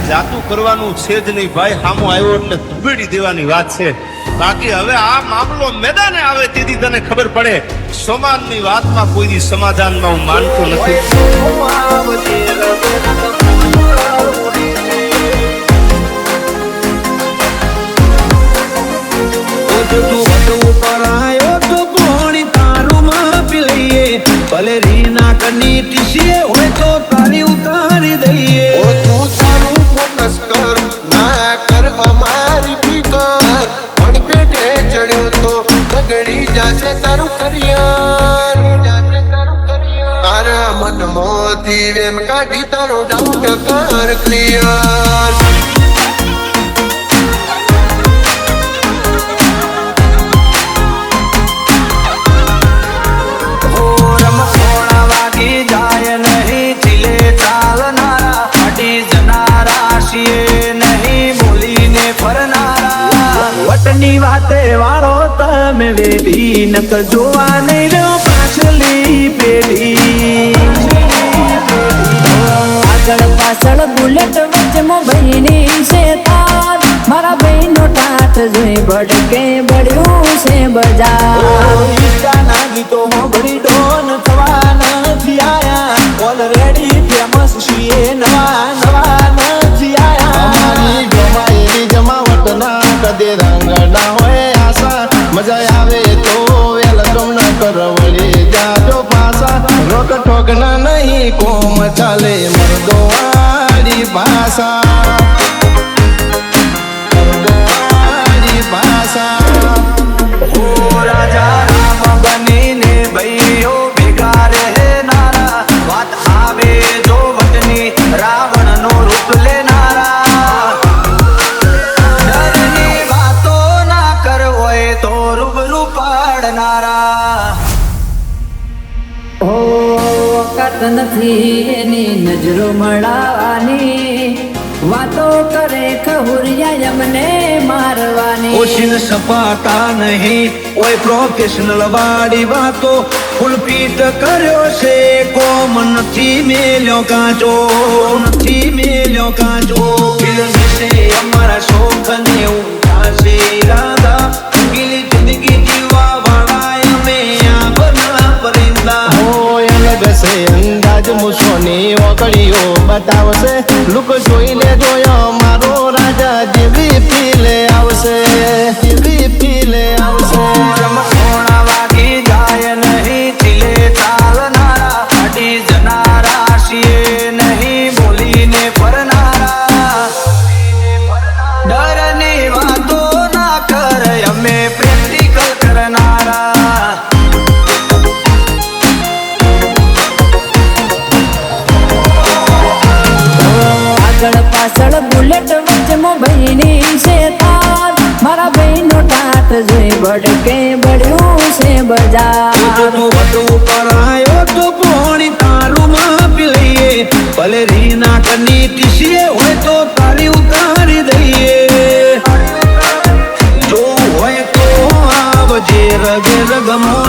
જાતું કરવાનું છે જ નહીં ભાઈ. સામો આવ્યો એટલે ધુબેડી દેવાની વાત છે. બાકી હવે આ મામલો મેદાને આવે તેથી તને ખબર પડે. સમાજની વાતમાં કોઈ દી સમાધાનમાં હું માનતો નથી. ભલે રીના કની ટીસીએ હોય તો તારી ઉતારી દઈએ. તું તારું ફોકસ કર, ના કર અમારી ફિકર. પણ પેટે ચડ્યો તો બગડી જાશે તારું કરિયર. તારા મનમાંથી વેમ કાઢી તારો ડાઉટ કર ક્લિયર. વટની વાતે વાળો તમે વેડી નક જોવા નહીં રહ્યો પાછલી પેઢી. આગળ પાછળ બુલેટ વચ્ચેમાં ભાઈની છે તાર. મારા ભાઈનો ટાટ જોઈ ભડકે બળ્યું છે બજાર. ઈષ્ટાના ગીતો મોગડી ડોન થવા નથી આયા. ઓલરેડી ફેમસ છીએ નવા નવા નથી આયા. અમારી જમાયેલી જમાવટ ના કદે રંગ ના હોય આશા. મજા આવે તો વેલકમ ન કરવળી જાજો પાસા. રોક ટોક ના નહીં કોમ ચાલે મર્દો વાળી ભાષા. મર્દો વાળી ભાષા. ઓ રાજા રામ બનીને ભાઈઓ ભેગા રહેનારા. વાત આવે જો વટની રાવણ નો રૂપ લેનારા. ડરની વાતો ના કર હોય તો રૂબરૂ પાડનારા. હો વખત નથી એની નજરો મળવાની. વાતો કરે ખહુરિયા એમને મારવાની. ઓશિન સપાતા નહીં ઓય પ્રોફેશનલ વાળી વાતો. ફૂલપીટ કર્યો છે કોમ નથી મેલ્યો કાચો. નથી મેલ્યો કાચો. ફિલ્મ છે અમારા શોખ ને ઉઠાશે ઈરાદા. ગીલી જિંદગી જીવવા વાળા અમે આ બના પરિંદા. બેસે અંદાજ મૂછોની ઓકળીઓ બતાવશે. લુક જોઈ લે જોયો મારો રાજા જેવી ફીલે આવશે. જેવી ફીલે આવશે. રમખોણા વાગી જાય નહીં ચીલે ચાલનારા. અડી જનારા છીએ નહીં બોલીને ફરનારા. ડરની વાતો ના કર અમે પ્રેક્ટિકલ કરનારા. પાછળ બુલેટ વચ્ચેમાં ભાઈની છે તાર. મારા ભાઈનો ટાટ જોઈ ભડકે બળ્યું છે બજાર. વધુ કરાયો તો પોણી તારું માપી લઈએ. ભલે રીના કની ટીસીએ હોય તો તારી ઉતારી દઈએ. જો હોય તો આવજે રગે રગમો